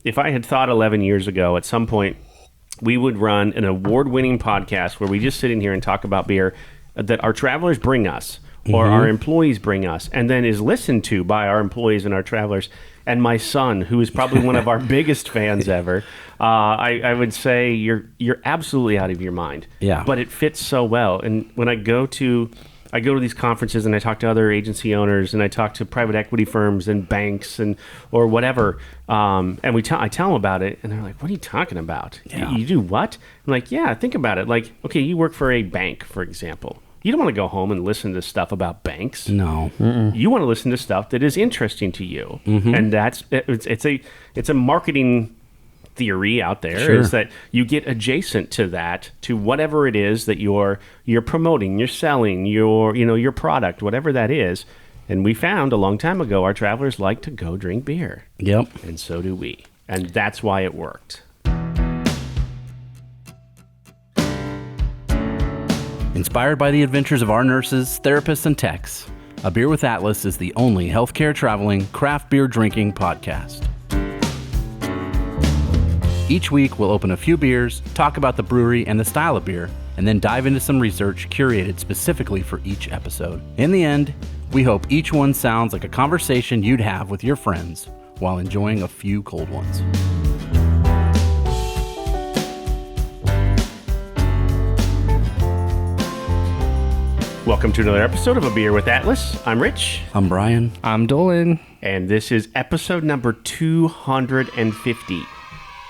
if I had thought 11 years ago at some point we would run an award-winning podcast where we just sit in here and talk about beer that our travelers bring us or our employees bring us, and then is listened to by our employees and our travelers. And my son, who is probably one of our biggest fans ever, I would say you're absolutely out of your mind. Yeah. But it fits so well. And when I go to these conferences and I talk to other agency owners and I talk to private equity firms and banks or whatever, and I tell them about it, and they're like, "What are you talking about? Yeah. You do what?" I'm like, "Yeah, think about it. Like, okay, you work for a bank, for example. You don't want to go home and listen to stuff about banks. No. You want to listen to stuff that is interesting to you, and it's a marketing theory out there. Sure. Is that you get adjacent to that, to whatever it is that you're promoting, you're selling, your product, whatever that is. And we found a long time ago our travelers like to go drink beer. Yep. And so do we, and that's why it worked. Inspired by the adventures of our nurses, therapists, and techs, A Beer with Atlas is the only healthcare traveling, craft beer drinking podcast. Each week, we'll open a few beers, talk about the brewery and the style of beer, and then dive into some research curated specifically for each episode. In the end, we hope each one sounds like a conversation you'd have with your friends while enjoying a few cold ones. Welcome to another episode of A Beer with Atlas. I'm Rich. I'm Brian. I'm Dolan. And this is episode number 250.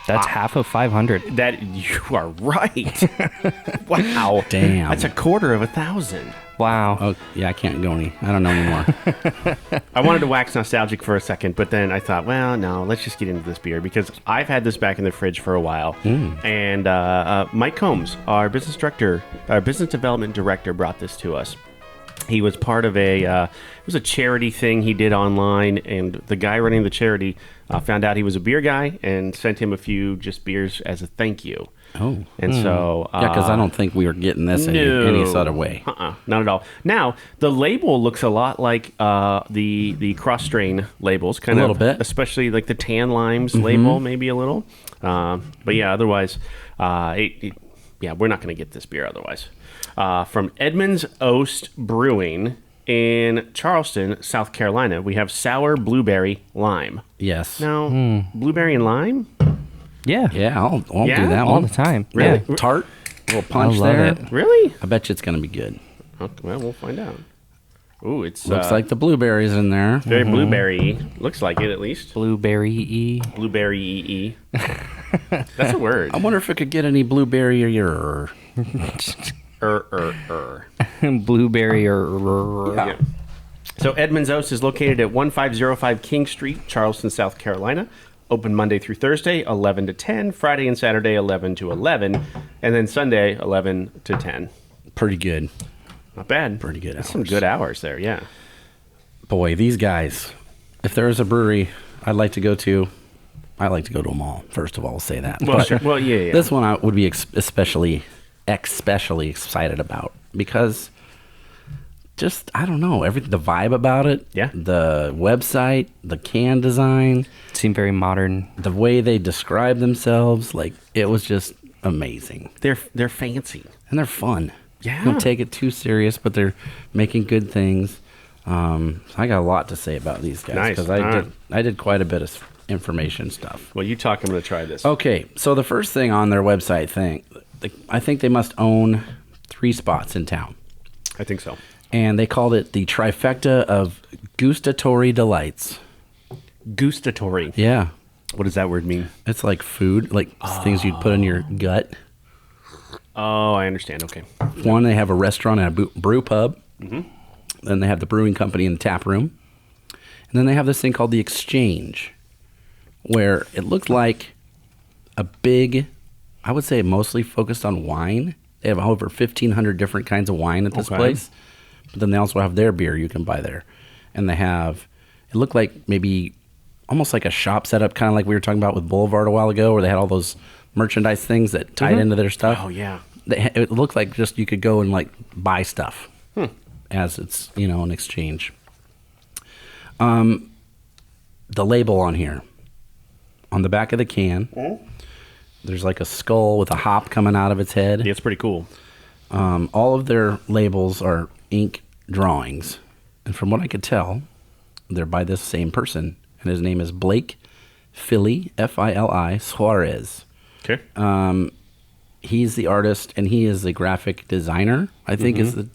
That's half of 500. That you are right. Wow. Damn. That's a quarter of 1,000. Wow. Oh, yeah, I can't go any. I don't know anymore. I wanted to wax nostalgic for a second, but then I thought, well, no, let's just get into this beer because I've had this back in the fridge for a while. And Mike Combs, our business development director, brought this to us. He was part of it was a charity thing he did online, and the guy running the charity found out he was a beer guy and sent him a few just beers as a thank you. Oh. And so... Yeah, because I don't think we were getting this any sort of way. Not at all. Now, the label looks a lot like the cross-strain labels. Kind a of, little bit. Especially like the Tan Limes label, maybe a little. But yeah, otherwise, we're not going to get this beer otherwise. From Edmund's Oast Brewing in Charleston, South Carolina, we have Sour Blueberry Lime. Yes. Now, blueberry and lime? Yeah. Yeah, I'll Yeah? do that All one. the time. Really? Yeah. Tart, a little punch I love there. it. Really? I bet you it's going to be good. Okay, well, we'll find out. Ooh, it's... Looks like the blueberries in there. very blueberry. Looks like it, at least. Blueberry-y. Blueberry-y. That's a word. I wonder if it could get any blueberry or Blueberry or... Yeah. So Edmund's Oast is located at 1505 King Street, Charleston, South Carolina. Open Monday through Thursday, 11 to 10. Friday and Saturday, 11 to 11. And then Sunday, 11 to 10. Pretty good. Not bad. Pretty good That's some hours. good hours there, yeah. Boy, these guys, if there is a brewery I'd like to go to, I like to go to them all. First of all, I'll say that. Well, But sure. Well, yeah. This one I would be especially excited about because just, I don't know, the vibe about it, Yeah. the website, the can design, Seem very modern. the way they describe themselves, like it was just amazing. They're fancy. And they're fun. Yeah. Don't take it too serious, but they're making good things. I got a lot to say about these guys Nice. because All right. I did quite a bit of information stuff. Well, you talk. I'm going to try this. Okay, so the first thing on their website thing, I think they must own 3 spots in town. I think so. And they called it the trifecta of gustatory delights. Gustatory. Yeah. What does that word mean? It's like food, like things you'd put in your gut. Oh, I understand. Okay. One, they have a restaurant and a brew pub. Then they have the brewing company and the tap room. And then they have this thing called the Exchange, where it looked like a big, I would say mostly focused on wine. They have over 1,500 different kinds of wine at this Okay. place. But then they also have their beer you can buy there. And they have, it looked like maybe almost like a shop setup, kind of like we were talking about with Boulevard a while ago, where they had all those merchandise things that tied into their stuff. Oh, yeah. It looked like just you could go and like buy stuff as it's, an exchange. The label on here, on the back of the can. There's like a skull with a hop coming out of its head. Yeah, it's pretty cool. All of their labels are ink drawings. And from what I could tell, they're by this same person. And his name is Blake Fili, F-I-L-I, Suarez. Okay. He's the artist, and he is the graphic designer, I think is the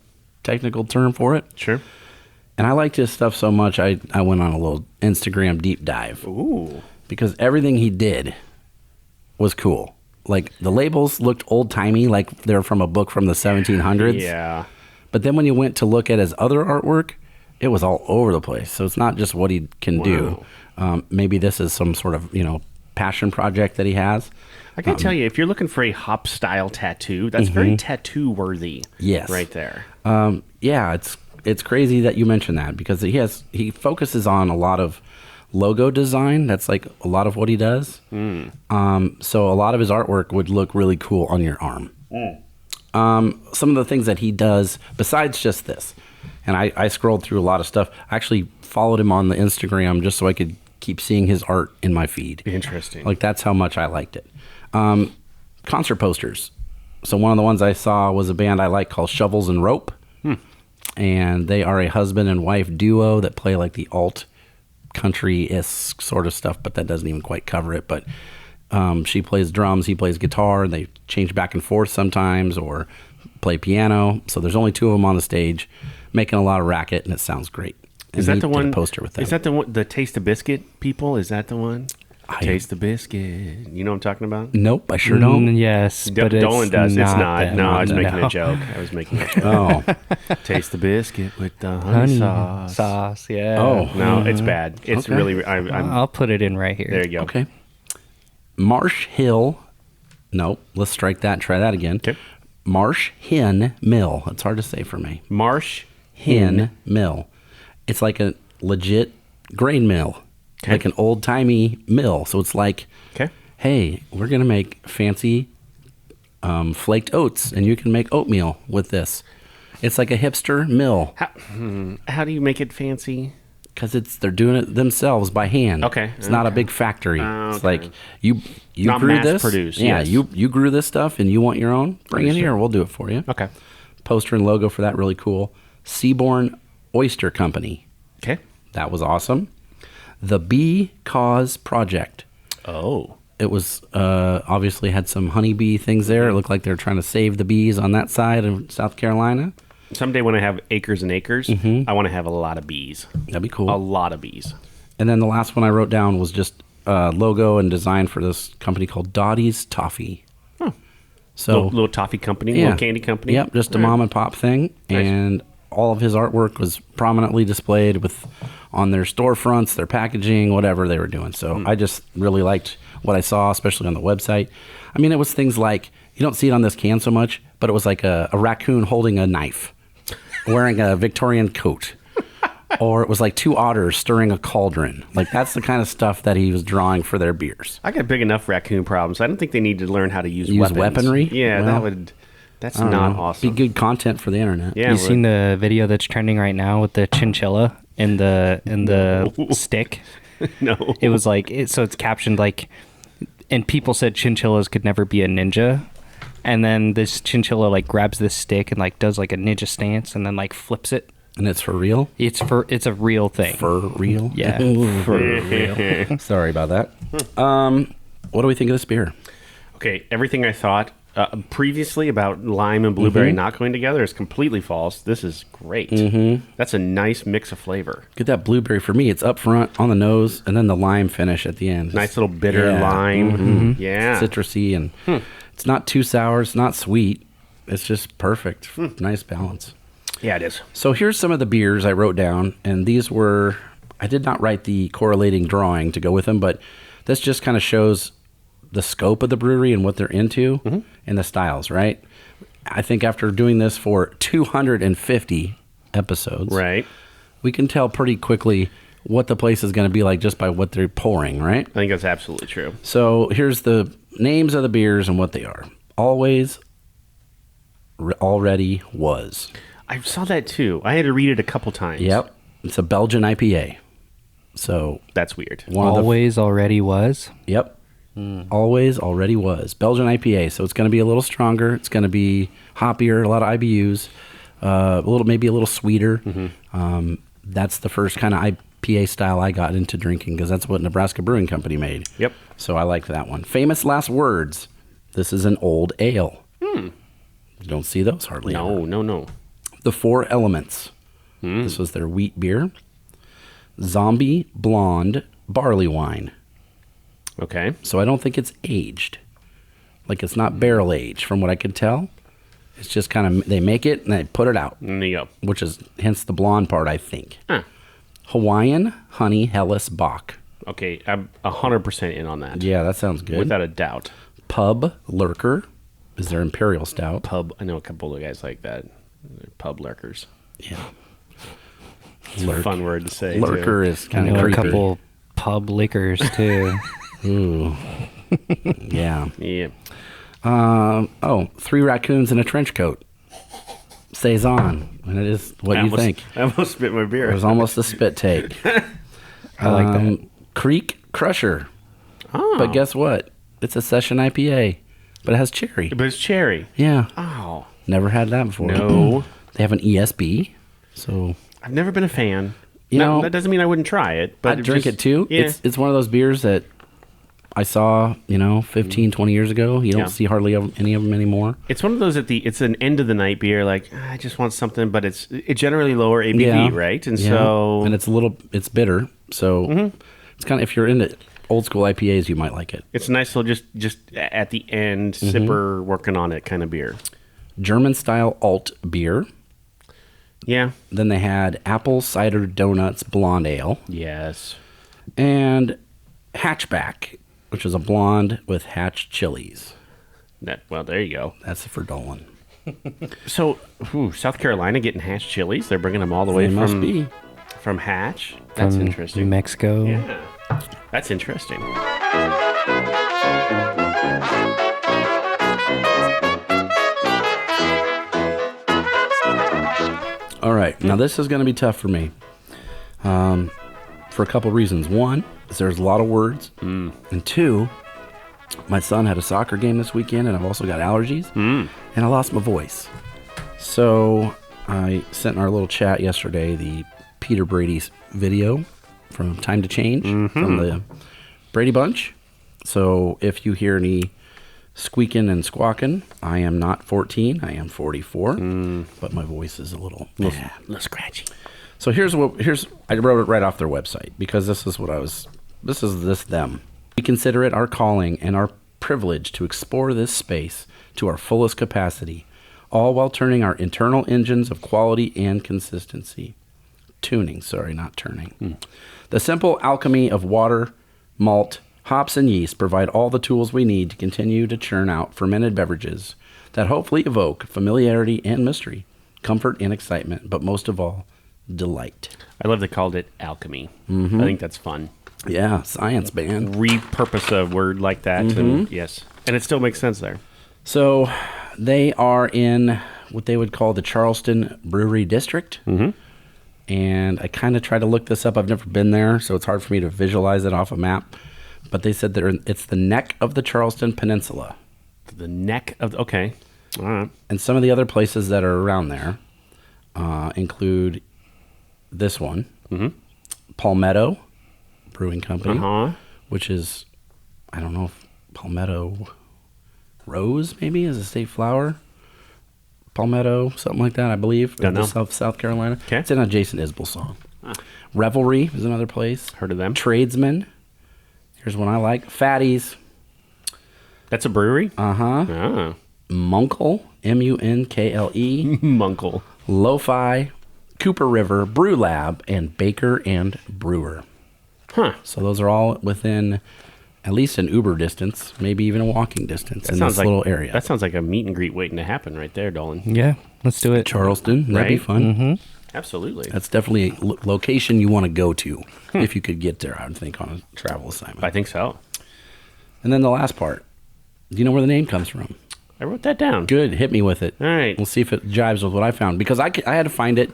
technical term for it. Sure. And I liked his stuff so much, I went on a little Instagram deep dive. Ooh. Because everything he did was cool. Like, the labels looked old-timey, like they're from a book from the 1700s. Yeah. But then when you went to look at his other artwork, it was all over the place. So it's not just what he can do. Maybe this is some sort of, passion project that he has. I can tell you, if you're looking for a hop style tattoo, that's very tattoo worthy. Yes. Right there. Yeah, it's crazy that you mentioned that because he focuses on a lot of logo design. That's like a lot of what he does. So a lot of his artwork would look really cool on your arm. Some of the things that he does besides just this, and I scrolled through a lot of stuff. I actually followed him on the Instagram just so I could keep seeing his art in my feed. Interesting. Like, that's how much I liked it. Concert posters. So one of the ones I saw was a band I like called Shovels and Rope. And they are a husband and wife duo that play like the alt country-esque sort of stuff, but that doesn't even quite cover it. But she plays drums, he plays guitar, and they change back and forth sometimes or play piano. So there's only two of them on the stage making a lot of racket, and it sounds great. Is that the one? Poster with them. Is that the one? The Taste the Biscuit people? Is that the one? Taste the Biscuit. You know what I'm talking about? Nope, I sure don't. Yes, but Dolan does. It's not. them. No, I was making a joke. I was making a joke. Oh. Taste the biscuit with the honey sauce. Sauce, yeah. Oh. No, it's bad. It's Okay. really. I'm, I'll put it in right here. there you go. Okay. Marsh Hill. Nope, let's strike that and try that again. Okay. Marsh Hen Mill. It's hard to say for me. Marsh Hen Mill. It's like a legit grain mill. Okay. Like an old-timey mill. So it's like, Okay. hey, we're going to make fancy flaked oats, and you can make oatmeal with this. It's like a hipster mill How do you make it fancy? because they're doing it themselves by hand. Okay, It's not a okay. big factory. It's Okay. like you Not grew mass this. produced, Yeah, yes. you grew this stuff and you want your own. Bring it here. We'll do it for you. Okay. Poster and logo for that really cool. Seaborn Oyster Company. Okay. That was awesome. The Bee Cause Project. Oh. It was obviously had some honeybee things there. It looked like they were trying to save the bees on that side of South Carolina. Someday when I have acres and acres, I want to have a lot of bees. That'd be cool. A lot of bees. And then the last one I wrote down was just logo and design for this company called Dottie's Toffee. Huh. So Little toffee company, yeah. little candy company. Yep, just a mom and pop thing. Nice. And all of his artwork was prominently displayed with on their storefronts, their packaging, whatever they were doing. So I just really liked what I saw, especially on the website. I mean, it was things like, you don't see it on this can so much, but it was like a raccoon holding a knife, wearing a Victorian coat. Or it was like two otters stirring a cauldron. Like, that's the kind of stuff that he was drawing for their beers. I got big enough raccoon problems. I don't think they need to learn how to use Use weapons. weaponry? Yeah, Well, that's I don't not know. awesome. Be good content for the internet. Yeah, You seen the video that's trending right now with the chinchilla in the stick? No. It was like so it's captioned like, and people said chinchillas could never be a ninja, and then this chinchilla like grabs this stick and like does like a ninja stance and then like flips it. And it's for real? It's a real thing. For real? Yeah, for real. Sorry about that. What do we think of this beer? Okay, everything I thought previously about lime and blueberry not going together is completely false. This is great. That's a nice mix of flavor. Get that blueberry for me. It's up front on the nose, and then the lime finish at the end. Nice little bitter Yeah. lime. Yeah. Citrusy, and it's not too sour. It's not sweet. It's just perfect. Nice balance. Yeah, it is. So here's some of the beers I wrote down, and these were, I did not write the correlating drawing to go with them, but this just kind of shows the scope of the brewery and what they're into and the styles, right? I think after doing this for 250 episodes, Right. we can tell pretty quickly what the place is going to be like just by what they're pouring, right? I think that's absolutely true. So here's the names of the beers and what they are. Always, already, was. I saw that too. I had to read it a couple times. Yep. It's a Belgian IPA. So That's weird. one of the Always already was. Yep. Always already was. Belgian IPA, so it's going to be a little stronger. It's going to be hoppier, a lot of IBUs, maybe a little sweeter. That's the first kind of IPA style I got into drinking because that's what Nebraska Brewing Company made. Yep. So I like that one. Famous Last Words. This is an old ale. You don't see those hardly ever. No. The Four Elements. This was their wheat beer. Zombie Blonde Barley Wine. Okay. So I don't think it's aged. Like it's not barrel aged from what I could tell. It's just kind of, they make it and they put it out. There you go. Which is hence the blonde part, I think. Huh. Hawaiian Honey Helles Bock. Okay, I'm 100% in on that. Yeah, that sounds good. Without a doubt. Pub Lurker is their imperial stout. I know a couple of guys like that. They're pub lurkers. Yeah. It's a fun word to say. Lurker too. is I kind of know creepy. a couple pub liquors too. Ooh. Yeah. Yeah. Three raccoons in a trench coat. Saison. And it is what you think. I almost spit my beer. It was almost a spit take. I like that. Creek Crusher. Oh. But guess what? It's a session IPA, but it has cherry. But it's cherry. Yeah. Oh. Never had that before. No. They have an ESB, so I've never been a fan. You know, that doesn't mean I wouldn't try it. But I'd drink it too. Yeah. It's one of those beers that I saw, 15, 20 years ago. You don't Yeah. see hardly any of them anymore. It's one of those it's an end of the night beer. Like I just want something, but it's generally lower ABV, Yeah. right? And Yeah. so And it's bitter. So it's kind of, if you're into old school IPAs, you might like it. it's a nice little just at the end sipper working on it kind of beer. German style alt beer. Yeah. Then they had apple cider donuts blonde ale Yes. and hatchback, which is a blonde with hatch chilies. Well, there you go. That's for Dolan. So, South Carolina getting Hatch chilies. They're bringing them all the way They must be. from Hatch. That's From interesting. Mexico. Yeah. That's interesting. All right. Now, this is going to be tough for me for a couple reasons. One is there's a lot of words. And two, my son had a soccer game this weekend, and I've also got allergies. And I lost my voice. So I sent in our little chat yesterday the Peter Brady's video from Time to Change from the Brady Bunch. So if you hear any squeaking and squawking, I am not 14. I am 44. But my voice is a little scratchy. So I wrote it right off their website because this is them. We consider it our calling and our privilege to explore this space to our fullest capacity, all while turning our internal engines of quality and consistency. Not turning. The simple alchemy of water, malt, hops, and yeast provide all the tools we need to continue to churn out fermented beverages that hopefully evoke familiarity and mystery, comfort and excitement, but most of all, delight. I love they called it alchemy. I think that's fun. Yeah, science, man. Repurpose a word like that. And yes. And it still makes sense there. So they are in what they would call the Charleston Brewery District. And I kind of tried to look this up. I've never been there, so it's hard for me to visualize it off a map. But they said it's the neck of the Charleston Peninsula. The neck of okay. All right. And some of the other places that are around there include this one, Palmetto Brewing Company, which is, I don't know if Palmetto Rose maybe is a state flower. Palmetto, something like that, I believe. Don't know. South Carolina. Okay. It's in a Jason Isbell song. Revelry is another place. Heard of them. Tradesman. Here's one I like. Fatties. That's a brewery? Uh-huh. Munkle. Munkle. Munkle. Lo-Fi. Cooper River. Brew Lab. And Baker and Brewer. Huh. So those are all within at least an Uber distance, maybe even a walking distance in this little area. That sounds like a meet and greet waiting to happen right there, Dolan. Yeah, let's do it. Charleston, that'd be Right? fun. Absolutely. That's definitely a location you want to go to if you could get there, I would think, on a travel assignment. I think so. And then the last part. Do you know where the name comes from? I wrote that down. Good. Hit me with it. All right. We'll see if it jives with what I found. Because I had to find it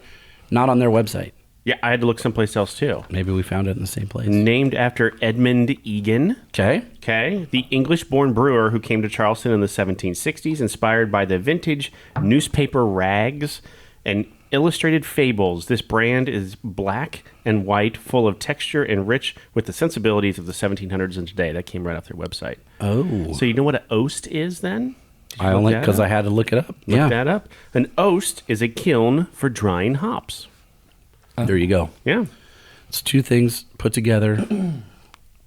not on their website. Yeah, I had to look someplace else too. Maybe we found it in the same place. Named after Edmund Egan. Okay. Okay, the English-born brewer who came to Charleston in the 1760s, inspired by the vintage newspaper rags and illustrated fables. This brand is black and white, full of texture and rich with the sensibilities of the 1700s and today. That came right off their website. Oh. So you know what an Oast is then? Did you I look only that because up? I had to look it up. Look that up. An Oast is a kiln for drying hops. There you go. Yeah. It's two things put together.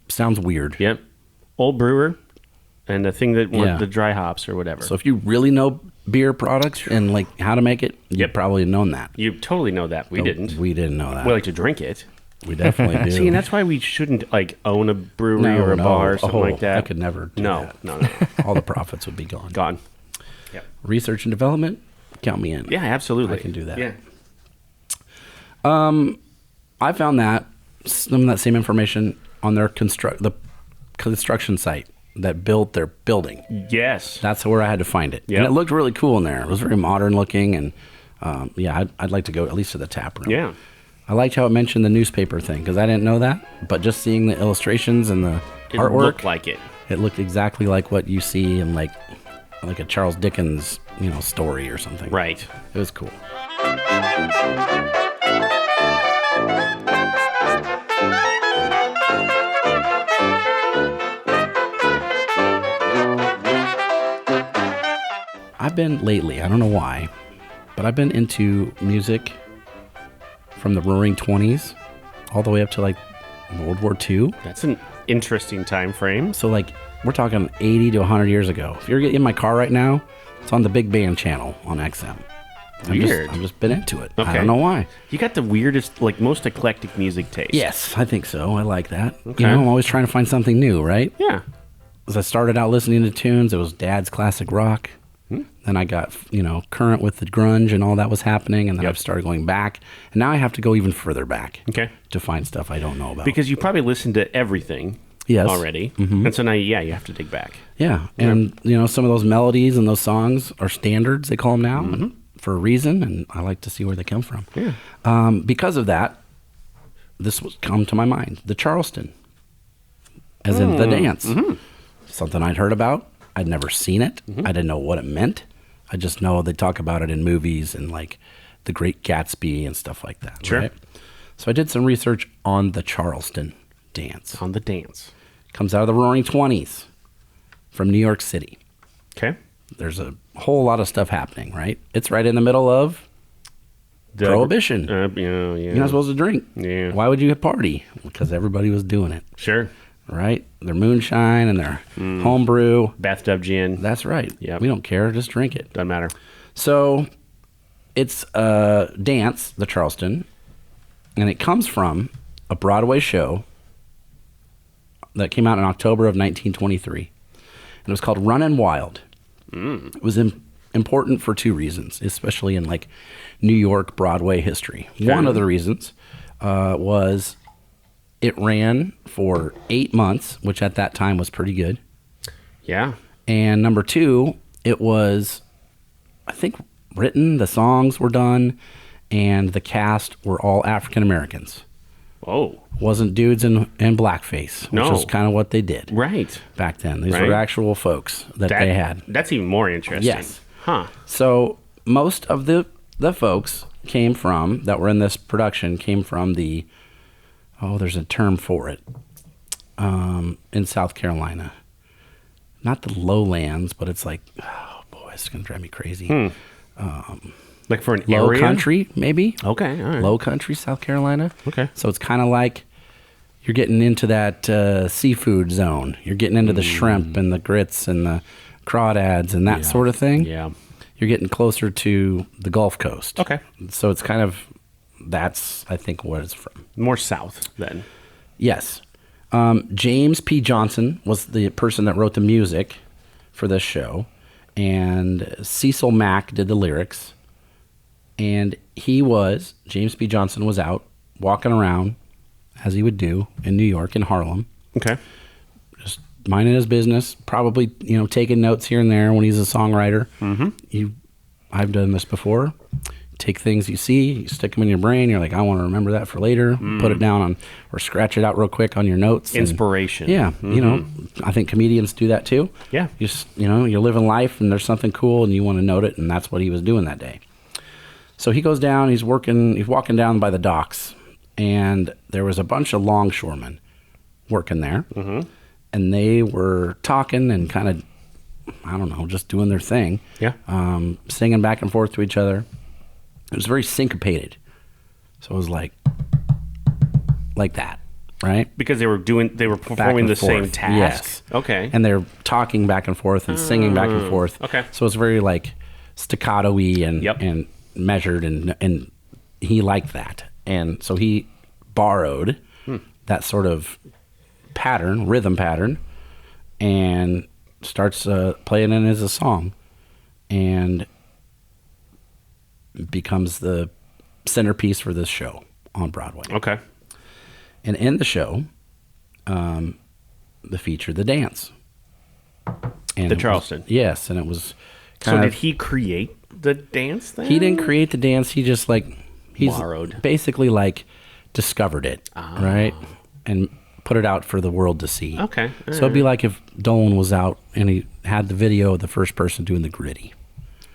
Sounds weird. Yep. Old brewer and the thing that Yeah. the dry hops or whatever. So if you really know beer products and like how to make it, you probably have known that. You totally know that. We didn't. We didn't know that. We like to drink it. We definitely do. See, and that's why we shouldn't like own a brewery or a bar or something like that. I could never do No, that. no. All the profits would be gone. Gone. Yep. Research and development, count me in. Yeah, absolutely. I can do that. Yeah. I found that some of that same information on their the construction site that built their building. Yes. That's where I had to find it. Yep. And it looked really cool in there. It was very modern looking, and I'd like to go at least to the tap room. Yeah. I liked how it mentioned the newspaper thing because I didn't know that, but just seeing the illustrations and the It artwork, looked like it. it looked exactly like what you see in like a Charles Dickens, story or something. Right. It was cool. I've been lately, I don't know why, but I've been into music from the Roaring 20s all the way up to like World War II. That's an interesting time frame. So like we're talking 80 to 100 years ago. If you're in my car right now, it's on the Big Band channel on XM. Weird. I've just been into it. Okay. I don't know why. You got the weirdest, like most eclectic music taste. Yes, I think so. I like that. Okay. I'm always trying to find something new, right? Yeah. As I started out listening to tunes, it was Dad's classic rock. Then I got, current with the grunge and all that was happening. And then I've started going back. And now I have to go even further back Okay. to find stuff I don't know about. Because you probably listened to everything Yes. already. And so now, you have to dig back. Yeah. And, some of those melodies and those songs are standards, they call them now, and for a reason. And I like to see where they come from. Yeah. Because of that, this was come to my mind. The Charleston, as in the dance. Something I'd heard about. I'd never seen it. I didn't know what it meant. I just know they talk about it in movies and like The Great Gatsby and stuff like that. Sure. Right? So I did some research on the Charleston dance. On the dance. Comes out of the Roaring 20s from New York City. Okay. There's a whole lot of stuff happening, right? It's right in the middle of Prohibition. Yeah. You're not supposed to drink. Yeah. Why would you party? Because everybody was doing it, Sure. right? Their moonshine and their homebrew. Bathtub gin. That's right. Yep. We don't care. Just drink it. Doesn't matter. So it's a dance, the Charleston, and it comes from a Broadway show that came out in October of 1923. And it was called Runnin' Wild. It was important for two reasons, especially in like New York Broadway history. Sure. One of the reasons was it ran for 8 months, which at that time was pretty good. Yeah. And number two, it was, I think, written, the songs were done, and the cast were all African Americans. Oh. Wasn't dudes in blackface, which No. was kind of what they did Right. back then. These Right. were actual folks that they had. That's even more interesting. Yes. Huh. So most of the folks that were in this production came from the, there's a term for it, in South Carolina. Not the lowlands, but it's like, oh boy, it's going to drive me crazy. Like for an Low area? country, maybe. Okay. All right. Low country, South Carolina. Okay. So it's kind of like you're getting into that seafood zone. You're getting into the shrimp and the grits and the crawdads and that sort of thing. Yeah. You're getting closer to the Gulf Coast. Okay. So it's kind of, that's, I think, what it's from. More south then. Yes. James P. Johnson was the person that wrote the music for this show. And Cecil Mack did the lyrics. And James P. Johnson was out walking around, as he would do in New York, in Harlem, Okay. just minding his business, probably, taking notes here and there when he's a songwriter. I've done this before. take things you see, you stick them in your brain. You're like, I want to remember that for later. Put it down on, or scratch it out real quick on your notes. Inspiration. You know, I think comedians do that too. Yeah. You're living life and there's something cool and you want to note it, and that's what he was doing that day. So he goes down, he's walking down by the docks, and there was a bunch of longshoremen working there, and they were talking and kind of, I don't know, just doing their thing. Yeah. Singing back and forth to each other. It was very syncopated. So it was like that, right? Because they were performing the same task. Yes. Okay. And they're talking back and forth and singing back and forth. Okay. So it's very like staccato-y and measured, and he liked that. And so he borrowed that sort of rhythm pattern, and starts playing it as a song, and becomes the centerpiece for this show on Broadway. Okay. And in the show, the feature, the dance. And The Charleston. Yes, and it was So did he create the dance then? He didn't create the dance. He just he's borrowed. Basically discovered it, right? And put it out for the world to see. Okay. So it'd be like if Dolan was out and he had the video of the first person doing the gritty.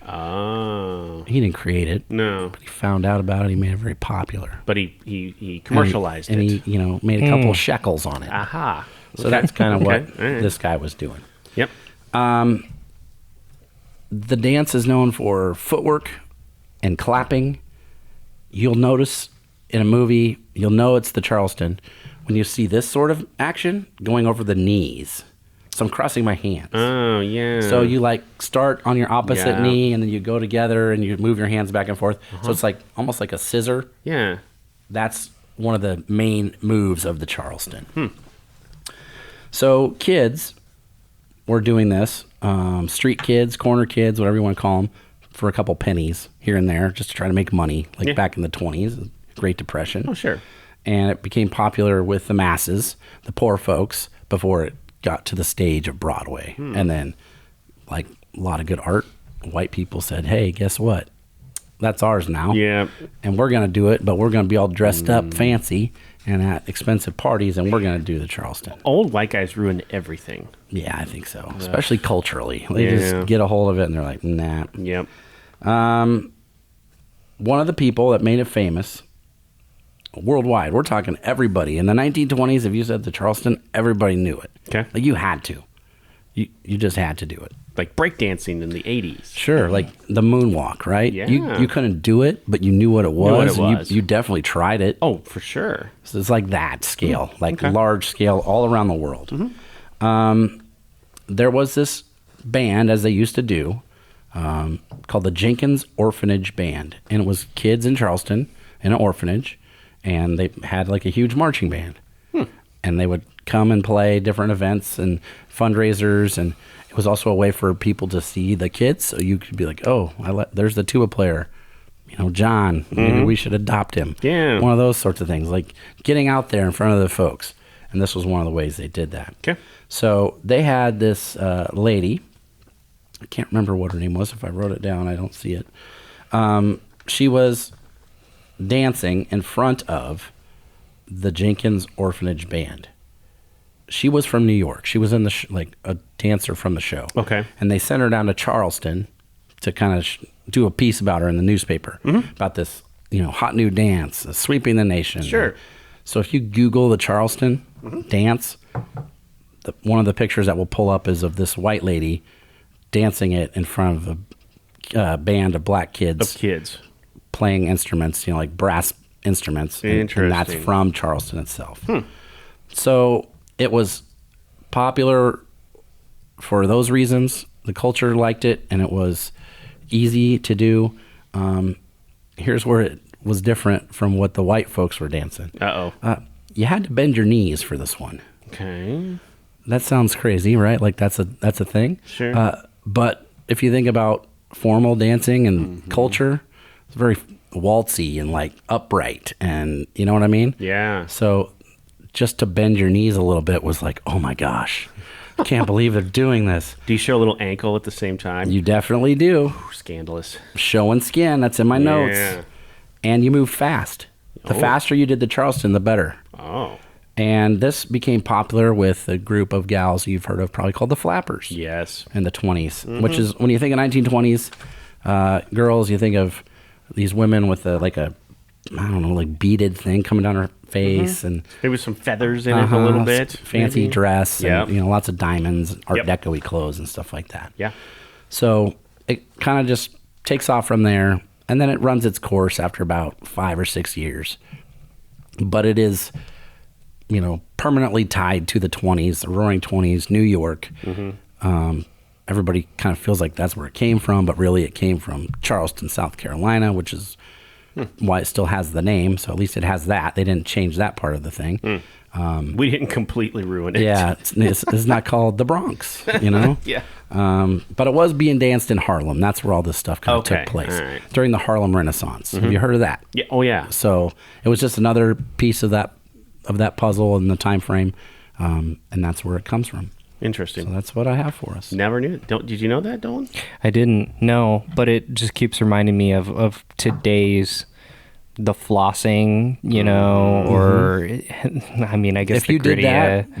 Oh. He didn't create it. No. But he found out about it. He made it very popular. But he commercialized and it. And he made a couple of shekels on it. Aha. So that's kind of what Right. this guy was doing. Yep. The dance is known for footwork and clapping. You'll notice in a movie, you'll know it's the Charleston when you see this sort of action going over the knees. So I'm crossing my hands. Oh, yeah. So you start on your opposite Yeah. knee, and then you go together and you move your hands back and forth. So it's almost like a scissor. Yeah. That's one of the main moves of the Charleston. So kids were doing this, street kids, corner kids, whatever you want to call them, for a couple pennies here and there, just to try to make money, back in the 20s, Great Depression. Oh, sure. And it became popular with the masses, the poor folks, before it got to the stage of Broadway. And then, a lot of good art, white people said, hey, guess what? That's ours now. Yeah. And we're going to do it, but we're going to be all dressed up fancy and at expensive parties, and we're going to do the Charleston. Old white guys ruin everything. Yeah, I think so. Especially culturally. They just get a hold of it, and they're like, nah. Yep. One of the people that made it famous worldwide, we're talking everybody. In the 1920s, if you said the Charleston, everybody knew it. Okay. You had to. You just had to do it. Like breakdancing in the 80s. Sure, like the moonwalk, right? Yeah. You couldn't do it, but you knew what it was. Knew what it and was. You definitely tried it. Oh, for sure. So it's like that scale, Okay. large scale all around the world. There was this band, as they used to do, called the Jenkins Orphanage Band. And it was kids in Charleston in an orphanage, and they had a huge marching band. And they would come and play different events and fundraisers, and it was also a way for people to see the kids. So you could be like, oh, there's the tuba player, John, maybe we should adopt him. Yeah. One of those sorts of things, like getting out there in front of the folks. And this was one of the ways they did that. Okay. So they had this lady, I can't remember what her name was. If I wrote it down, I don't see it. She was dancing in front of the Jenkins Orphanage Band. She was from New York. She was in the a dancer from the show. Okay. And they sent her down to Charleston to kind of do a piece about her in the newspaper about this, hot new dance, sweeping the nation. Sure. So if you Google the Charleston dance, one of the pictures that will pull up is of this white lady dancing it in front of a band of black kids. Of kids. Playing instruments, like brass instruments. And that's from Charleston itself. So it was popular for those reasons. The culture liked it, and it was easy to do. Here's where it was different from what the white folks were dancing. You had to bend your knees for this one. Okay. That sounds crazy, right? That's a thing. Sure. But if you think about formal dancing and culture, it's very waltzy and upright, and you know what I mean? Yeah. So just to bend your knees a little bit was like, oh my gosh, Can't believe they're doing this. Do you show a little ankle at the same time? You definitely do. Ooh, scandalous. Showing skin. That's in my notes. Yeah. And you move fast. The faster you did the Charleston, the better. Oh. And this became popular with a group of gals you've heard of, probably called the Flappers. Yes. In the 20s, which is, when you think of 1920s girls, you think of these women with like beaded thing coming down her face, and There was some feathers in it a little bit. fancy maybe. dress, Yep. and lots of diamonds, Art Yep. Deco-y clothes and stuff like that. Yeah. So it kind of just takes off from there, and then it runs its course after about 5 or 6 years. But it is, permanently tied to the 20s, the Roaring 20s, New York. Everybody kind of feels like that's where it came from, but really it came from Charleston, South Carolina, which is why it still has the name. So at least it has that. They didn't change that part of the thing. We didn't completely ruin it. Yeah, it's not called the Bronx, Yeah. But it was being danced in Harlem. That's where all this stuff kind of Okay, took place all right. during the Harlem Renaissance. Have you heard of that? Yeah. Oh, yeah. So it was just another piece of that puzzle in the time frame, and that's where it comes from. Interesting. So that's what I have for us. Never knew. Did you know that, Dolan? I didn't know, but it just keeps reminding me of today's the flossing, or I mean, I guess If you the gritty, did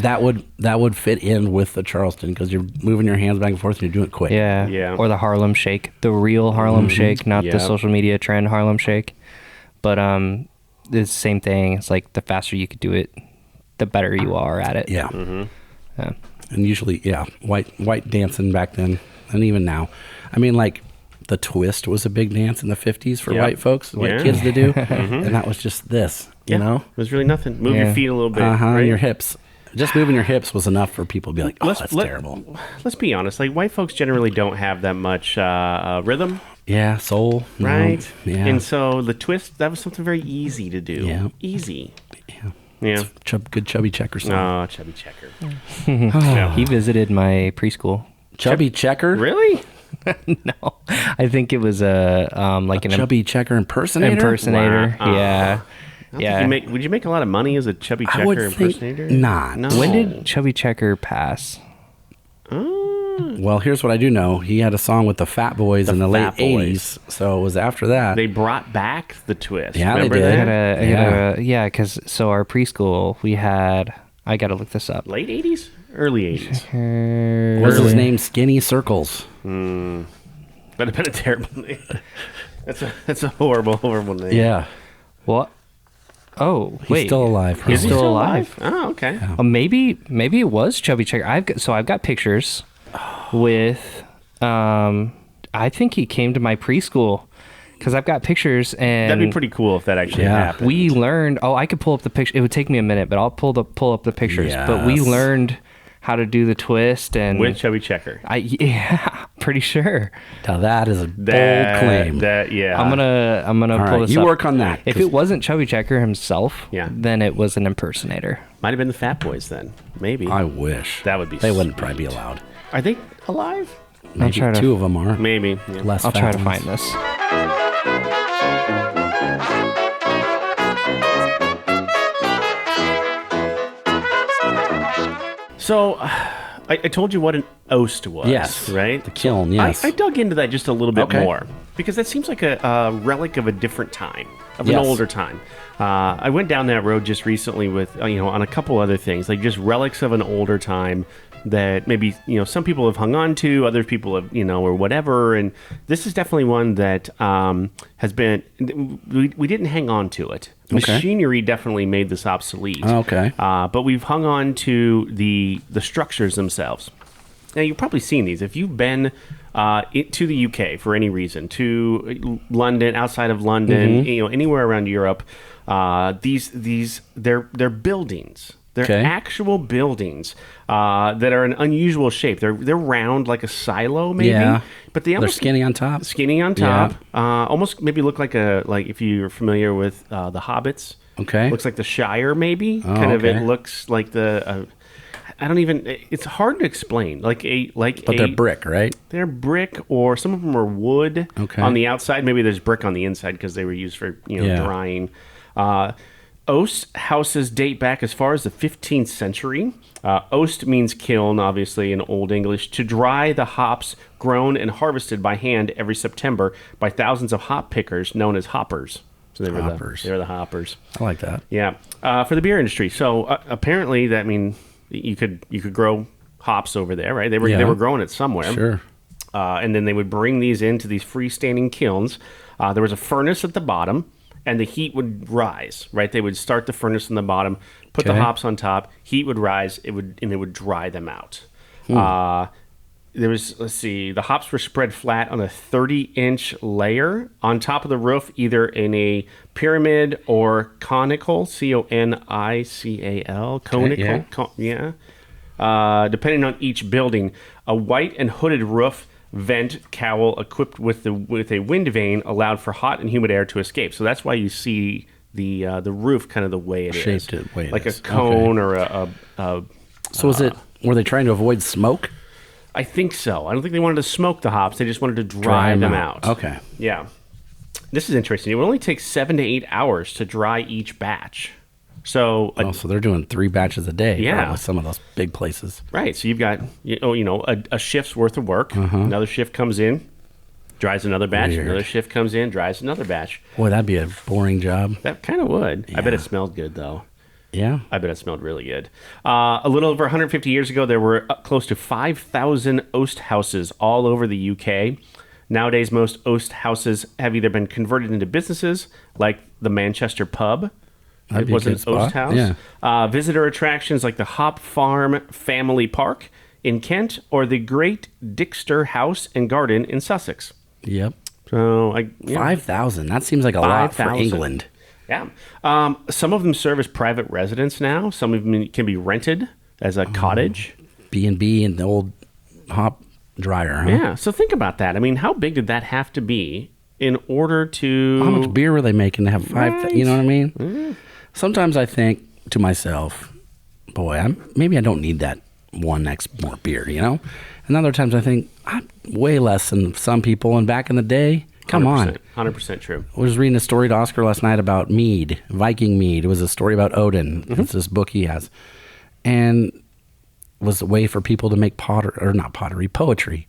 that would fit in with the Charleston, because you're moving your hands back and forth and you're doing it quick. Yeah. or the Harlem Shake, the real Harlem Shake, not Yeah. the social media trend Harlem Shake. But it's the same thing. It's like the faster you could do it, the better you are at it. Yeah. Yeah. And usually, white dancing back then, and even now. I mean, like, the twist was a big dance in the 50s for Yep. white folks, white Yeah. kids to do. And that was just this, It was really nothing. Move your Yeah. feet a little bit. and right? your hips. Just moving your hips was enough for people to be like, oh, that's terrible. Let's be honest. Like, white folks generally don't have that much rhythm, Yeah, soul. no, right? Yeah. And so the twist, that was something very easy to do. Yeah. Easy. Yeah. Yeah. Good chubby checker song. Oh, chubby checker. Yeah. He visited my preschool. Chubby checker? Really? No, I think it was like an Chubby checker impersonator? impersonator. Wow. Yeah, yeah. Would you make a lot of money as a chubby I checker would think impersonator? not. No. When did Chubby Checker pass? Well, here's what I do know. He had a song with the Fat Boys in the late Fat Boys. 80s, so it was after that. They brought back the twist? Yeah, they Remember did. that? Yeah, because our preschool we had. I got to look this up. Late 80s? Early 80s? Was his name Skinny Circles? That'd have been a terrible name. That's a horrible name. Yeah. What? Oh, He's wait. still alive. He's Is he still alive. Oh, okay. Maybe it was Chubby Checker. I've got pictures with. I think he came to my preschool because I've got pictures and That'd be pretty cool if that actually Yeah. happened. we learned. Oh, I could pull up the picture. It would take me a minute, but I'll pull up the pictures. But we Yes. learned how to do the twist and with Chubby Checker. yeah, pretty sure. Now that is a bold claim. Yeah. I'm gonna All pull right, this you up. work on that. If 'cause it wasn't Chubby Checker himself, Yeah. then it was an impersonator. Might have been the Fat Boys then. Maybe. I wish. That would be They wouldn't sweet. probably be allowed. Are they alive? Maybe try to- two of them are. Maybe. Yeah. Less I'll try fat to ones. find this. So, I told you what an Oast was. Yes. Right? The kiln, yes. I dug into that just a little bit Okay. more because that seems like a relic of a different time, of an Yes. older time. I went down that road just recently with, on a couple other things, like just relics of an older time that maybe, some people have hung on to, other people have, or whatever. And this is definitely one that has been, we didn't hang on to it. Okay. Machinery definitely made this obsolete. Okay. But we've hung on to the structures themselves. Now, you've probably seen these. If you've been to the UK for any reason, to London, outside of London, anywhere around Europe, they're buildings. They're Okay. actual buildings that are an unusual shape. They're round like a silo, maybe. Yeah. But they They're almost skinny on top. skinny on top. Almost maybe look like if you're familiar with the Hobbits. Okay. Looks like the Shire, maybe. Oh, Kind of. okay. It looks like the. I don't even. It's hard to explain. But They're brick, right? They're brick, or some of them are wood. Okay. On the outside, maybe there's brick on the inside because they were used for Yeah. drying. Oast houses date back as far as the 15th century. Oast means kiln, obviously, in Old English, to dry the hops grown and harvested by hand every September by thousands of hop pickers known as hoppers. So they were the hoppers. I like that. Yeah, for the beer industry. So apparently, that you could grow hops over there, right? They were growing it somewhere. Sure. And then they would bring these into these freestanding kilns. There was a furnace at the bottom, and the heat would rise, right? They would start the furnace on the bottom, put the hops on top, heat would rise, it would dry them out. There was, the hops were spread flat on a 30-inch layer on top of the roof, either in a pyramid or conical, C-O-N-I-C-A-L, conical, depending on each building. A white and hooded roof vent cowl equipped with a wind vane allowed for hot and humid air to escape. So that's why you see the roof kind of the way it is. Shaped it way it like is. a cone or a So were they trying to avoid smoke? I think so. I don't think they wanted to smoke the hops. They just wanted to dry them out. Okay. Yeah. This is interesting. It would only take 7 to 8 hours to dry each batch. So, So they're doing 3 batches a day. Yeah. With some of those big places. Right. So you've got a shift's worth of work. Another shift comes in, dries another batch. Weird. Another shift comes in, dries another batch. Boy, that'd be a boring job. That kind of would. I bet Yeah. it smelled good, though. Yeah. I bet it smelled really good. A little over 150 years ago, there were close to 5,000 Oast houses all over the UK. Nowadays, most Oast houses have either been converted into businesses, like the Manchester pub. That'd It be a was an good spot. Oast house. Yeah. Visitor attractions like the Hop Farm Family Park in Kent or the Great Dixter House and Garden in Sussex. Yep. So 5,000. That seems like a lot for 5,000. England. Yeah. Some of them serve as private residence now. Some of them can be rented as a cottage. B&B and the old hop dryer, huh? Yeah. So think about that. I mean, how big did that have to be in order to... How much beer were they making to have 5? Right. You know what I mean? Sometimes I think to myself, boy, maybe I don't need that one next more beer, you know? And other times I think, I'm way less than some people. And back in the day, come 100%, on. 100% true. I was reading a story to Oscar last night about mead, Viking mead. It was a story about Odin. It's this book he has. And was a way for people to make poetry.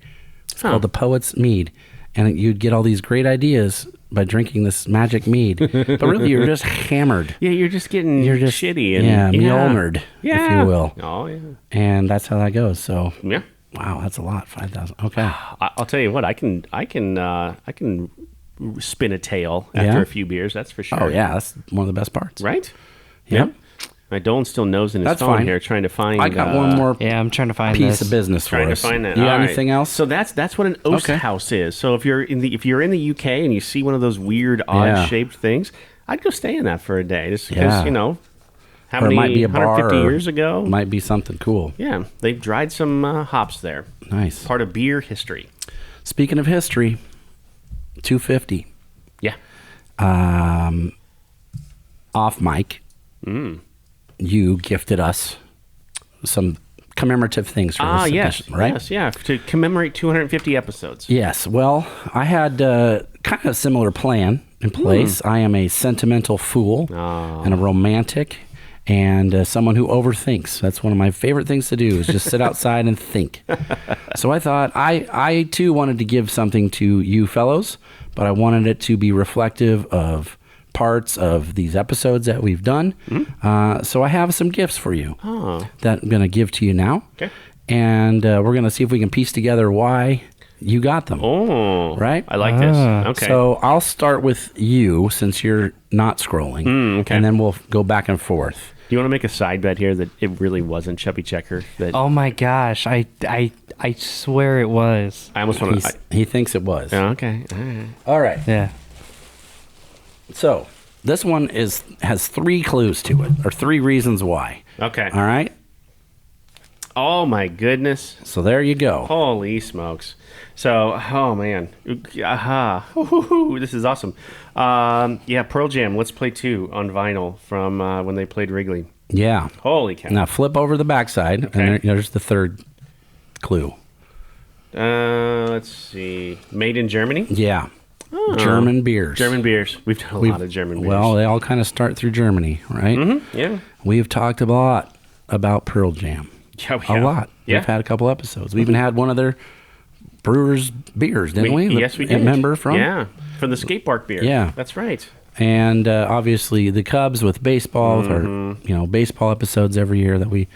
It's called the Poet's Mead. And you'd get all these great ideas by drinking this magic mead. But really, you're just hammered. Yeah, you're just shitty. And, Mjolnired, if you will. Oh, yeah. And that's how that goes. So, Yeah. wow, that's a lot, 5,000. Okay. I'll tell you what, I can spin a tale after Yeah? a few beers, that's for sure. Oh, yeah, that's one of the best parts. Right? Yep. My Dolan's still nosing his That's phone fine. here, trying to find... I got one more Yeah, I'm trying to find piece this. of business for Trying us. to find that. You got All right. anything else? So that's what an Oast Okay. house is. So if you're in the UK and you see one of those weird, odd-shaped things, I'd go stay in that for a day. Just because, Yeah. how Or many, it might be a bar. 150 or years ago? Might be something cool. Yeah, they've dried some hops there. Nice. Part of beer history. Speaking of history, 250. Yeah. Off mic, you gifted us some commemorative things for this Yes. edition, right? Yes, yeah. To commemorate 250 episodes. Yes. Well, I had kind of a similar plan in place. I am a sentimental fool and a romantic and someone who overthinks. That's one of my favorite things to do is just sit outside and think. So I thought I too wanted to give something to you fellows, but I wanted it to be reflective of parts of these episodes that we've done. So I have some gifts for you that I'm going to give to you now. Okay. And we're going to see if we can piece together why you got them. Oh. Right? I like this. Okay. So I'll start with you since you're not scrolling. okay. And then we'll go back and forth. Do you want to make a side bet here that it really wasn't Chubby Checker? That Oh my gosh, I swear it was. I almost want to... He thinks it was. Okay. All right. All right. Yeah. So this one has 3 clues to it, or 3 reasons why. Okay. All right? Oh, my goodness. So there you go. Holy smokes. So, oh, man. Aha. This is awesome. Yeah, Pearl Jam, Let's Play 2 on vinyl from when they played Wrigley. Yeah. Holy cow. Now flip over the backside, Okay. and there's the 3rd clue. Let's see. Made in Germany? Yeah. German beers. German beers. We've done a lot of German beers. Well, they all kind of start through Germany, right? Mm-hmm. Yeah. We've talked a lot about Pearl Jam. Yeah, we A have. lot. Yeah. We've had a couple episodes. We even had one of their brewers' beers, didn't we? Yes, we did. Remember from? Yeah, from the skate park beer. Yeah. That's right. And obviously the Cubs with baseball, with our baseball episodes every year that we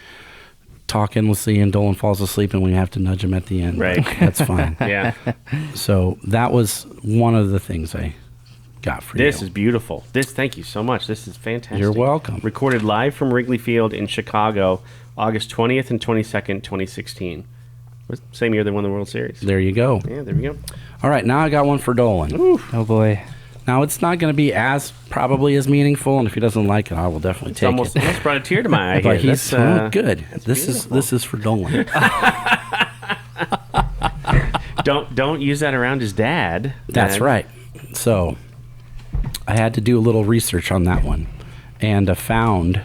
talk endlessly, and Dolan falls asleep and we have to nudge him at the end. Right. That's fine. Yeah. So that was one of the things I got for you. This is beautiful. Thank you so much. This is fantastic. You're welcome. Recorded live from Wrigley Field in Chicago, August 20th and 22nd, 2016. Same year they won the World Series. There you go. Yeah, there we go. All right, now I got one for Dolan. Oh boy. Now it's not going to be probably as meaningful, and if he doesn't like it, I will definitely take Almost it. brought a tear to my eye. But here. he's good. This is for Dolan. Don't use that around his dad. That's right. So I had to do a little research on that one, and I found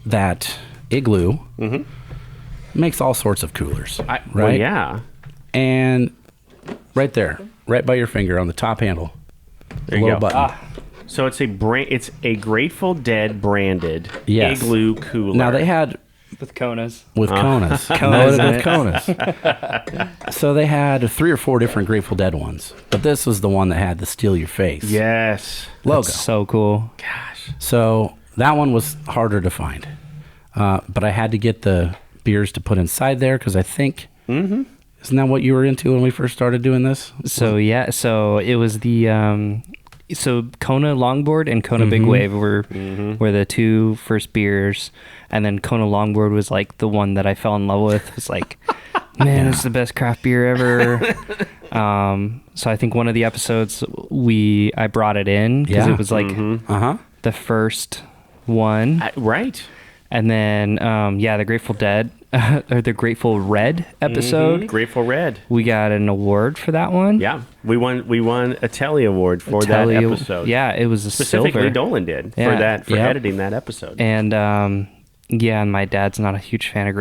that Igloo makes all sorts of coolers, right? Well, yeah. And right there, right by your finger on the top handle, There the you little go. button. So it's a Grateful Dead branded Yes. Igloo cooler. Now they had With Konas. with Konas, Konas loaded in with it. Konas. So they had 3 or 4 different Grateful Dead ones, but this was the one that had the "Steal Your Face" Yes. logo. That's so cool. Gosh. So that one was harder to find, but I had to get the beers to put inside there because I think isn't that what you were into when we first started doing this? So yeah, so it was the so Kona Longboard and Kona Big Wave were the 2 first beers, and then Kona Longboard was like the one that I fell in love with. It's like, man, it's the best craft beer ever. So I think one of the episodes I brought it in because Yeah. it was like the first one. Right. And then, the Grateful Dead, or the Grateful Red episode. Grateful Red. We got an award for that one. Yeah. We won a Telly Award for that Telly- episode. Yeah, it was a Specifically, silver. Dolan did Yeah. for Yep. editing that episode. And and my dad's not a huge fan of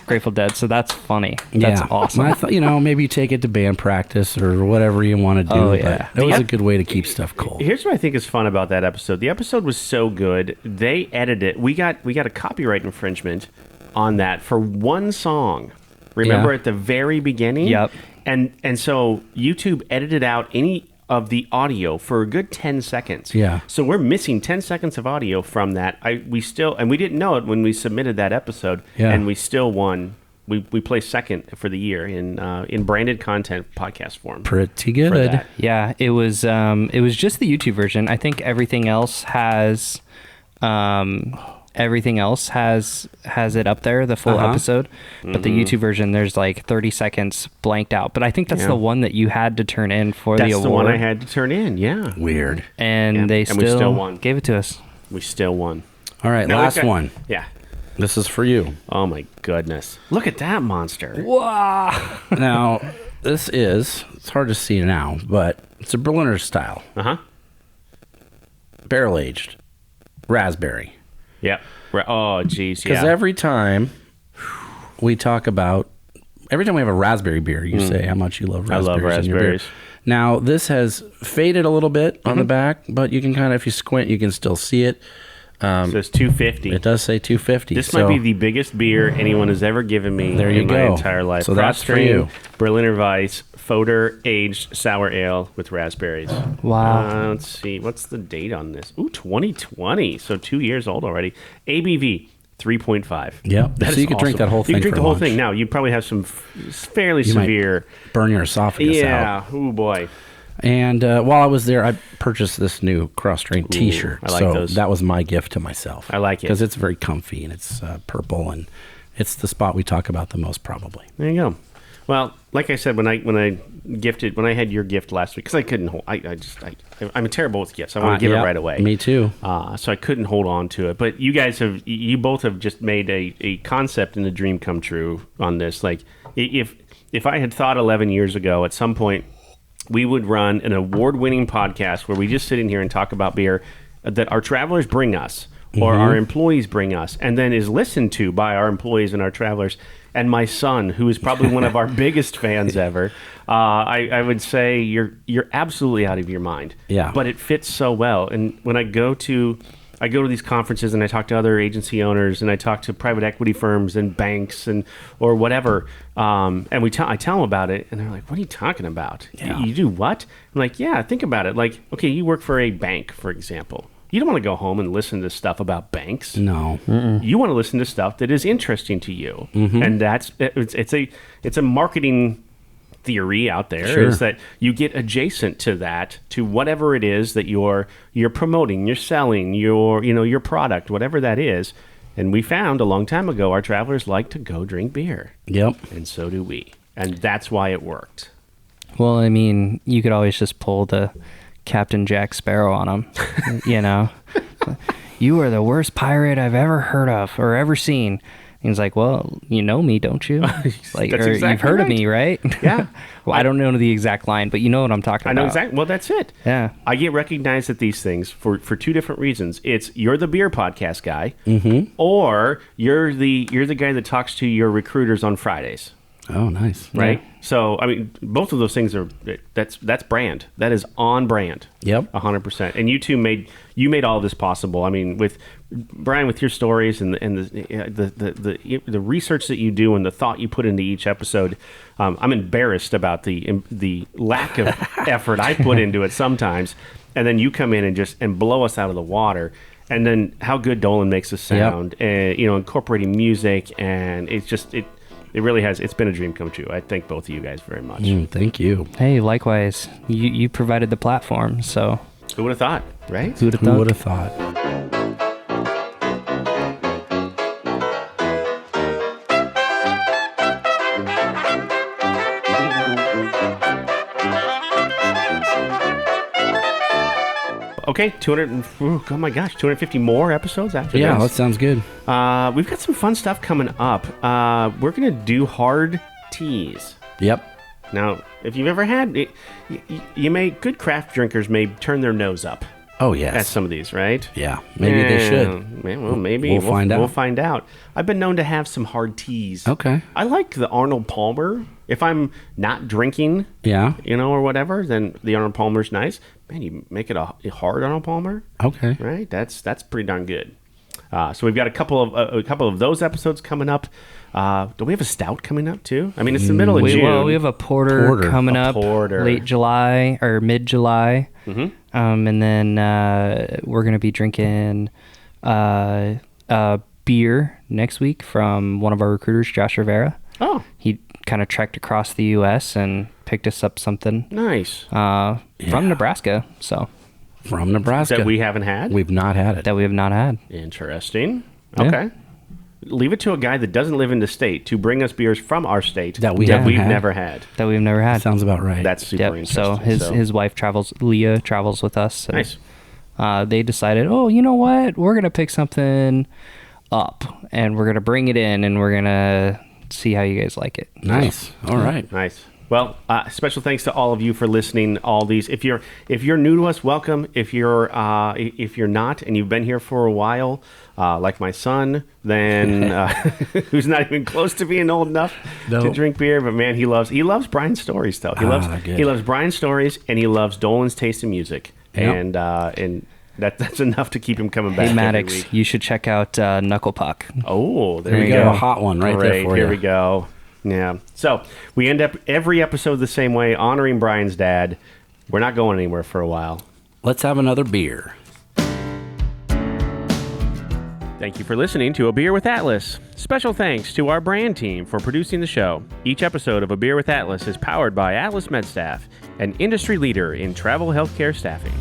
Grateful Dead, so that's funny. That's awesome. I thought, maybe you take it to band practice or whatever you want to do. Oh, yeah. But it was a good way to keep stuff cold. Here's what I think is fun about that episode. The episode was so good. They edited it. We got a copyright infringement on that for one song. Remember Yeah. at the very beginning? Yep. And so YouTube edited out any of the audio for a good 10 seconds. Yeah. So we're missing 10 seconds of audio from that. We didn't know it when we submitted that episode. Yeah. And we still won. We placed second for the year in branded content podcast form. Pretty for good. that. Yeah, it was just the YouTube version. I think everything else has it up there, the full episode. But the YouTube version, there's like 30 seconds blanked out. But I think that's Yeah. the one that you had to turn in for the That's award. the one I had to turn in. Yeah. Weird. And Yeah, they and we still won. gave it to us. We still won. All right, Now we've last got- one. Yeah. This is for you. Oh my goodness. Look at that monster. Now, it's hard to see now, but it's a Berliner style, Uh-huh. barrel aged, raspberry. Yep. Oh, geez. Because Yeah. every time we have a raspberry beer, you say how much you love I raspberries. love in your beer. raspberries. Now, this has faded a little bit on the back, but you can kind of, if you squint, you can still see it. So it's 250. It does say 250. This so might be the biggest beer anyone has ever given me There you in my go. entire life. So that's for Cross-strain you. Berliner Weiss, Foder aged sour ale with raspberries. Wow. Let's see. What's the date on this? Ooh, 2020. So 2 years old already. ABV 3.5. Yep. That So is you could drink awesome. that whole You thing could drink for the whole lunch. thing. Now, you probably have some fairly You might severe. burn your esophagus out. Yeah. Oh, boy. And while I was there, I purchased this new cross-strain T-shirt. I like so those. that was my gift to myself. I like it. because it's very comfy and it's purple and it's the spot we talk about the most, probably. There you go. Well, like I said, when I had your gift last week, because I couldn't hold, I'm terrible with gifts. I want to give it right away. Me too. So I couldn't hold on to it. But you guys you both have just made a concept and a dream come true on this. Like if I had thought 11 years ago, at some point we would run an award-winning podcast where we just sit in here and talk about beer that our travelers bring us, or our employees bring us, and then is listened to by our employees and our travelers. And my son, who is probably one of our biggest fans ever, I would say you're absolutely out of your mind. Yeah. But it fits so well. And when I go to these conferences and I talk to other agency owners and I talk to private equity firms and banks or whatever, and I tell them about it, and they're like, "What are you talking about? Yeah. You do what?" I'm like, "Yeah, think about it. Like, okay, you work for a bank, for example. You don't want to go home and listen to stuff about banks. No. You want to listen to stuff that is interesting to you, and it's a marketing theory out there, Sure. is that you get adjacent to that, to whatever it is that you're promoting, you're selling, your product, whatever that is. And we found a long time ago our travelers like to go drink beer, Yep. and so do we, and that's why it worked. Well, I mean, you could always just pull the Captain Jack Sparrow on him, you know. You are the worst pirate I've ever heard of or ever seen. And he's like, well, you know me, don't you? Like, That's or exactly you've heard of right. me, right? Yeah. Well, I don't know the exact line, but you know what I'm talking I about. know exactly. Well, that's it. Yeah. I get recognized at these things for two different reasons. It's you're the beer podcast guy, or you're the guy that talks to your recruiters on Fridays, Oh, nice. right? So, I mean, both of those things that's brand. That is on brand. Yep. 100%. And you two made all of this possible. I mean, with Brian, with your stories and the research that you do and the thought you put into each episode, I'm embarrassed about the lack of effort I put into it sometimes. And then you come in and blow us out of the water. And then how good Dolan makes us sound, and incorporating music, and it's just it really has. It's been a dream come true. I thank both of you guys very much. Thank you. Hey, likewise. You provided the platform, so Who would have thought, right? who would have Who thought? would have thought? Okay, 250 more episodes after Yeah, that this. sounds good. We've got some fun stuff coming up. We're going to do hard teas. Yep. Now, if you've ever had it, good craft drinkers may turn their nose up Oh, at yes. some of these, right? Yeah. Maybe they should. Well, maybe. We'll find out. We'll find out. I've been known to have some hard teas. Okay. I like the Arnold Palmer. If I'm not drinking, Yeah. or whatever, then the Arnold Palmer's nice. Man, you make it a hard Arnold Palmer, Okay. right? That's pretty darn good. So we've got a couple of those episodes coming up. Do we have a stout coming up too? I mean, it's the middle of June. We have a porter coming up late July or mid July, and then we're gonna be drinking beer next week from one of our recruiters, Josh Rivera. Oh, He kind of trekked across the U.S. and picked us up something nice. from Nebraska, so From Nebraska. That we haven't had. We've not had it. that we have not had. Interesting. Yeah. Okay. Leave it to a guy that doesn't live in the state to bring us beers from our state That we haven't we've had. never had. That we've never had. Sounds about right. That's super Yep. interesting. So his wife Leah travels with us. And, Nice. They decided, oh, you know what? We're gonna pick something up, and we're gonna bring it in, and we're gonna see how you guys like it. Nice. All right. Nice. Well, special thanks to all of you for listening. All these, if you're new to us, welcome. If you're not and you've been here for a while, like my son, then who's not even close to being old enough to Nope. drink beer, but man, he loves Brian's stories though. He good. loves Brian's stories, and he loves Dolan's taste in music, Yep. and that's enough to keep him coming back Hey every Maddox, week. you should check out Knuckle Puck. Oh, there There you you go. go. A hot one right there for Here you. we go. Yeah. So we end up every episode the same way, honoring Brian's dad. We're not going anywhere for a while. Let's have another beer. Thank you for listening to A Beer with Atlas. Special thanks to our brand team for producing the show. Each episode of A Beer with Atlas is powered by Atlas MedStaff, an industry leader in travel healthcare staffing.